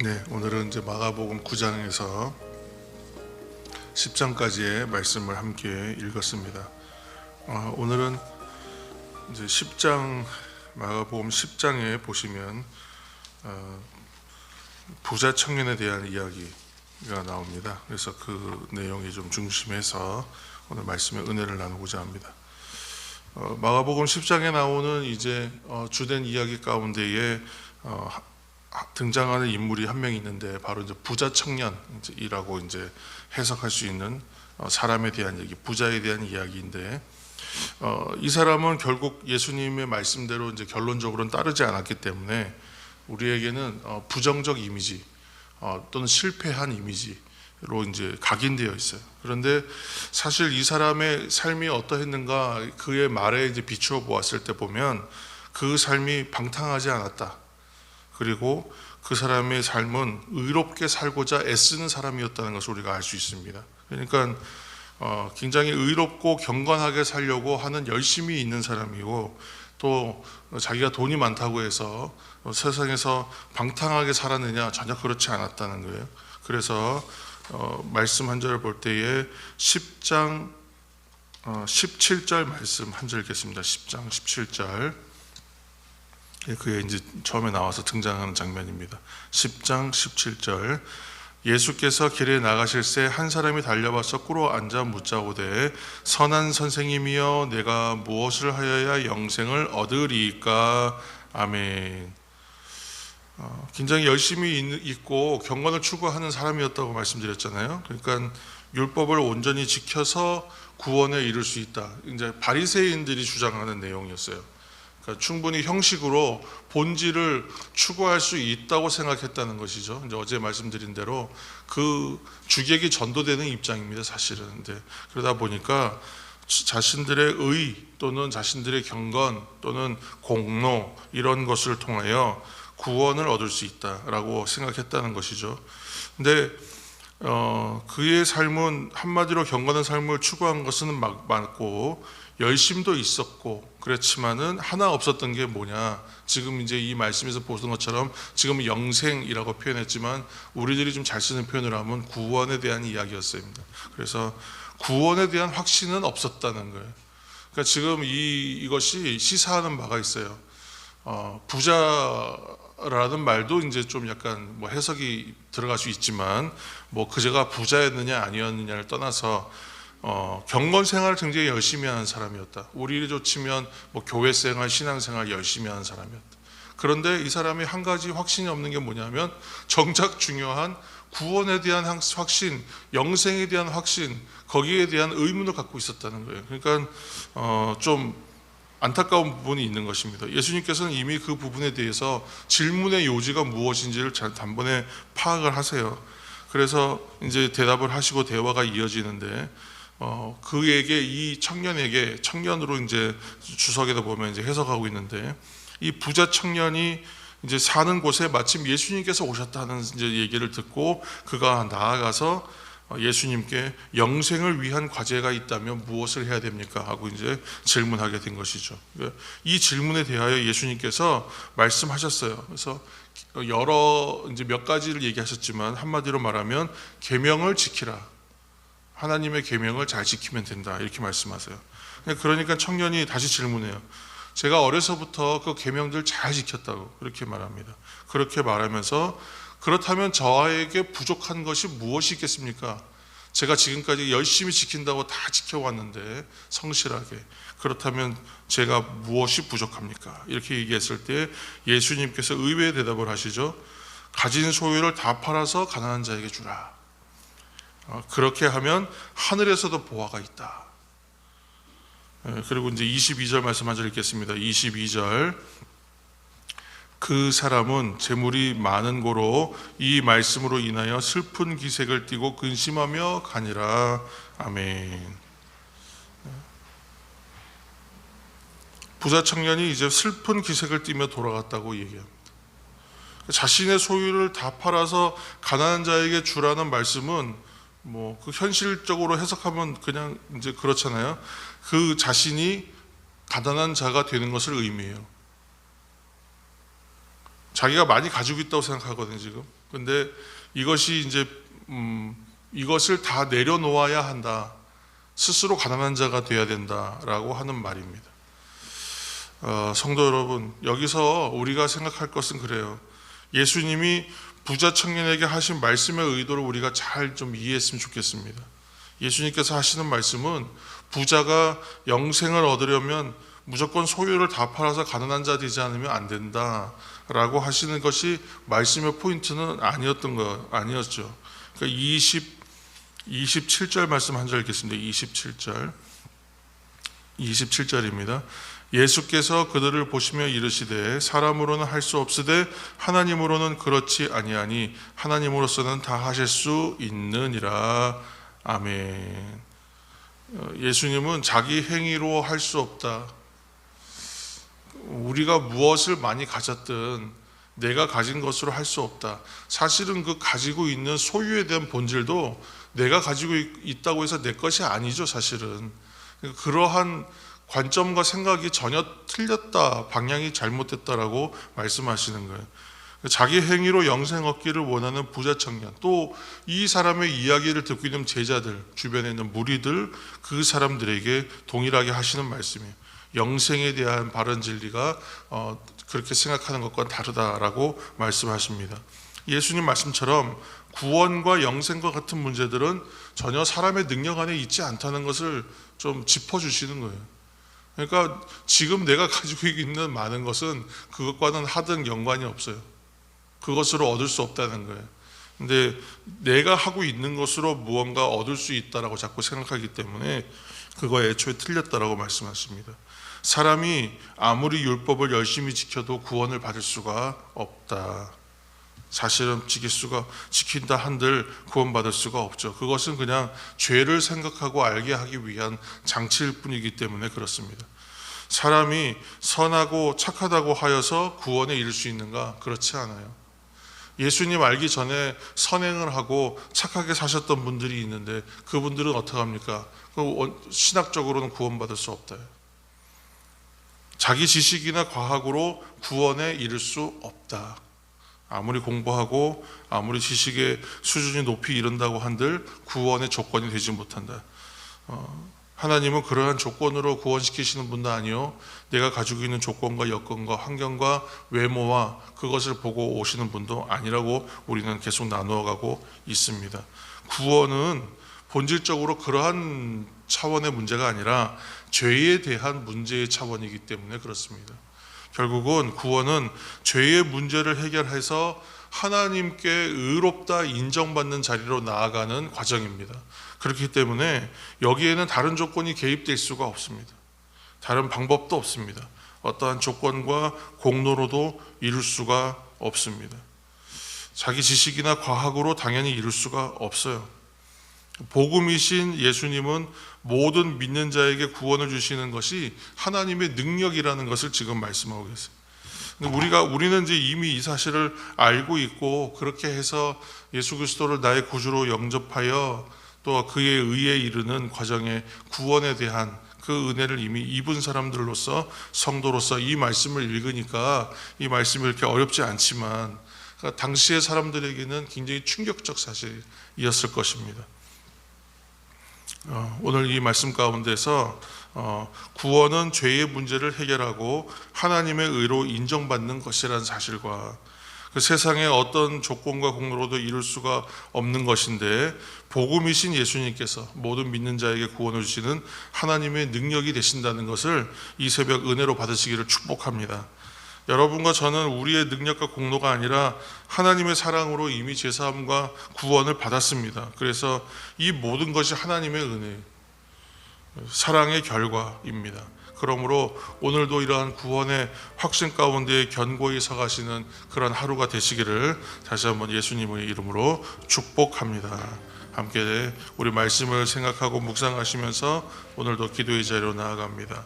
네, 오늘은 이제 마가복음 9장에서 10장까지의 말씀을 함께 읽었습니다. 오늘은 이제 10장 마가복음 10장에 보시면 부자 청년에 대한 이야기가 나옵니다. 그래서 그 내용이 좀 중심해서 오늘 말씀에 은혜를 나누고자 합니다. 마가복음 10장에 나오는 이제 주된 이야기 가운데에 등장하는 인물이 한 명 있는데 바로 이제 부자 청년이라고 이제 해석할 수 있는 사람에 대한 얘기, 부자에 대한 이야기인데 이 사람은 결국 예수님의 말씀대로 이제 결론적으로는 따르지 않았기 때문에 우리에게는 부정적 이미지 또는 실패한 이미지로 이제 각인되어 있어요. 그런데 사실 이 사람의 삶이 어떠했는가 그의 말에 이제 비추어 보았을 때 보면 그 삶이 방탕하지 않았다. 그리고 그 사람의 삶은 의롭게 살고자 애쓰는 사람이었다는 것을 우리가 알 수 있습니다. 그러니까 굉장히 의롭고 경건하게 살려고 하는 열심이 있는 사람이고, 또 자기가 돈이 많다고 해서 세상에서 방탕하게 살았느냐, 전혀 그렇지 않았다는 거예요. 그래서 말씀 한 절을 볼 때에 10장 17절 말씀 한 절 읽겠습니다. 10장 17절, 그게 이제 처음에 나와서 등장하는 장면입니다. 10장 17절, 예수께서 길에 나가실새 한 사람이 달려와서 꿇어 앉아 묻자오되 선한 선생님이여 내가 무엇을 하여야 영생을 얻으리이까. 아멘. 굉장히 열심히 있고 경건을 추구하는 사람이었다고 말씀드렸잖아요. 그러니까 율법을 온전히 지켜서 구원에 이를 수 있다, 이제 바리새인들이 주장하는 내용이었어요. 그러니까 충분히 형식으로 본질을 추구할 수 있다고 생각했다는 것이죠. 이제 어제 말씀드린 대로 그 주객이 전도되는 입장입니다, 사실은. 근데 그러다 보니까 자신들의 의 또는 자신들의 경건 또는 공로 이런 것을 통하여 구원을 얻을 수 있다라고 생각했다는 것이죠. 근데 그의 삶은 한마디로 경건한 삶을 추구한 것은 맞고 열심도 있었고 그렇지만은 하나 없었던 게 뭐냐, 지금 이제 이 말씀에서 보는 것처럼 지금 영생이라고 표현했지만 우리들이 좀 잘 쓰는 표현을 하면 구원에 대한 이야기였습니다. 그래서 구원에 대한 확신은 없었다는 거예요. 그러니까 지금 이것이 시사하는 바가 있어요. 부자라는 말도 이제 좀 약간 뭐 해석이 들어갈 수 있지만, 뭐 그제가 부자였느냐 아니었느냐를 떠나서 경건 생활을 굉장히 열심히 하는 사람이었다. 우리로 치면 뭐 교회 생활, 신앙 생활 열심히 하는 사람이었다. 그런데 이 사람이 한 가지 확신이 없는 게 뭐냐면 정작 중요한 구원에 대한 확신, 영생에 대한 확신, 거기에 대한 의문을 갖고 있었다는 거예요. 그러니까 좀 안타까운 부분이 있는 것입니다. 예수님께서는 이미 그 부분에 대해서 질문의 요지가 무엇인지를 잘 단번에 파악을 하세요. 그래서 이제 대답을 하시고 대화가 이어지는데 그에게, 이 청년에게, 청년으로 이제 주석에다 보면 이제 해석하고 있는데, 이 부자 청년이 이제 사는 곳에 마침 예수님께서 오셨다는 이제 얘기를 듣고 그가 나아가서 예수님께 영생을 위한 과제가 있다면 무엇을 해야 됩니까? 하고 이제 질문하게 된 것이죠. 이 질문에 대하여 예수님께서 말씀하셨어요. 그래서 여러 이제 몇 가지를 얘기하셨지만 한마디로 말하면 계명을 지키라. 하나님의 계명을 잘 지키면 된다, 이렇게 말씀하세요. 그러니까 청년이 다시 질문해요. 제가 어려서부터 그 계명들 잘 지켰다고 그렇게 말합니다. 그렇게 말하면서 그렇다면 저에게 부족한 것이 무엇이 있겠습니까? 제가 지금까지 열심히 지킨다고 다 지켜왔는데 성실하게, 그렇다면 제가 무엇이 부족합니까? 이렇게 얘기했을 때 예수님께서 의외의 대답을 하시죠. 가진 소유를 다 팔아서 가난한 자에게 주라. 그렇게 하면 하늘에서도 보화가 있다. 그리고 이제 22절 말씀 한 절 읽겠습니다. 22절, 그 사람은 재물이 많은 고로 이 말씀으로 인하여 슬픈 기색을 띠고 근심하며 가니라. 아멘. 부자 청년이 이제 슬픈 기색을 띠며 돌아갔다고 얘기합니다. 자신의 소유를 다 팔아서 가난한 자에게 주라는 말씀은 뭐 그 현실적으로 해석하면 그냥 이제 그렇잖아요. 그 자신이 가난한 자가 되는 것을 의미해요. 자기가 많이 가지고 있다고 생각하거든요, 지금. 근데 이것이 이제 이것을 다 내려놓아야 한다. 스스로 가난한 자가 되어야 된다라고 하는 말입니다. 성도 여러분, 여기서 우리가 생각할 것은 그래요. 예수님이 부자 청년에게 하신 말씀의 의도를 우리가 잘 좀 이해했으면 좋겠습니다. 예수님께서 하시는 말씀은 부자가 영생을 얻으려면 무조건 소유를 다 팔아서 가난한 자 되지 않으면 안 된다라고 하시는 것이 말씀의 포인트는 아니었죠. 그러니까 27절 말씀 한 절 읽겠습니다. 27절입니다. 예수께서 그들을 보시며 이르시되 사람으로는 할 수 없으되 하나님으로는 그렇지 아니하니 하나님으로서는 다 하실 수 있느니라. 아멘. 예수님은 자기 행위로 할 수 없다. 우리가 무엇을 많이 가졌든 내가 가진 것으로 할 수 없다. 사실은 그 가지고 있는 소유에 대한 본질도 내가 가지고 있다고 해서 내 것이 아니죠, 사실은. 그러한 관점과 생각이 전혀 틀렸다, 방향이 잘못됐다라고 말씀하시는 거예요. 자기 행위로 영생 얻기를 원하는 부자 청년, 또 이 사람의 이야기를 듣고 있는 제자들, 주변에 있는 무리들, 그 사람들에게 동일하게 하시는 말씀이에요. 영생에 대한 바른 진리가 그렇게 생각하는 것과는 다르다라고 말씀하십니다. 예수님 말씀처럼 구원과 영생과 같은 문제들은 전혀 사람의 능력 안에 있지 않다는 것을 좀 짚어주시는 거예요. 그러니까 지금 내가 가지고 있는 많은 것은 그것과는 하등 연관이 없어요. 그것으로 얻을 수 없다는 거예요. 근데 내가 하고 있는 것으로 무언가 얻을 수 있다라고 자꾸 생각하기 때문에 그거 애초에 틀렸다라고 말씀하십니다. 사람이 아무리 율법을 열심히 지켜도 구원을 받을 수가 없다. 사실은 지킨다 한들 구원받을 수가 없죠. 그것은 그냥 죄를 생각하고 알게 하기 위한 장치일 뿐이기 때문에 그렇습니다. 사람이 선하고 착하다고 하여서 구원에 이를 수 있는가? 그렇지 않아요. 예수님 알기 전에 선행을 하고 착하게 사셨던 분들이 있는데 그분들은 어떻게 합니까? 신학적으로는 구원받을 수 없다. 자기 지식이나 과학으로 구원에 이를 수 없다. 아무리 공부하고 아무리 지식의 수준이 높이 이른다고 한들 구원의 조건이 되지 못한다. 하나님은 그러한 조건으로 구원시키시는 분도 아니요, 내가 가지고 있는 조건과 여건과 환경과 외모와 그것을 보고 오시는 분도 아니라고 우리는 계속 나누어가고 있습니다. 구원은 본질적으로 그러한 차원의 문제가 아니라 죄에 대한 문제의 차원이기 때문에 그렇습니다. 결국은 구원은 죄의 문제를 해결해서 하나님께 의롭다 인정받는 자리로 나아가는 과정입니다. 그렇기 때문에 여기에는 다른 조건이 개입될 수가 없습니다. 다른 방법도 없습니다. 어떠한 조건과 공로로도 이룰 수가 없습니다. 자기 지식이나 과학으로 당연히 이룰 수가 없어요. 복음이신 예수님은 모든 믿는 자에게 구원을 주시는 것이 하나님의 능력이라는 것을 지금 말씀하고 계세요. 우리는 이제 이미 이 사실을 알고 있고 그렇게 해서 예수 그리스도를 나의 구주로 영접하여 또 그의 의에 이르는 과정의 구원에 대한 그 은혜를 이미 입은 사람들로서 성도로서 이 말씀을 읽으니까 이 말씀이 이렇게 어렵지 않지만 그러니까 당시의 사람들에게는 굉장히 충격적 사실이었을 것입니다. 오늘 이 말씀 가운데서 구원은 죄의 문제를 해결하고 하나님의 의로 인정받는 것이라는 사실과 그 세상의 어떤 조건과 공로로도 이룰 수가 없는 것인데 복음이신 예수님께서 모든 믿는 자에게 구원을 주시는 하나님의 능력이 되신다는 것을 이 새벽 은혜로 받으시기를 축복합니다. 여러분과 저는 우리의 능력과 공로가 아니라 하나님의 사랑으로 이미 제사함과 구원을 받았습니다. 그래서 이 모든 것이 하나님의 은혜, 사랑의 결과입니다. 그러므로 오늘도 이러한 구원의 확신 가운데 견고히 서가시는 그런 하루가 되시기를 다시 한번 예수님의 이름으로 축복합니다. 함께 우리 말씀을 생각하고 묵상하시면서 오늘도 기도의 자리로 나아갑니다.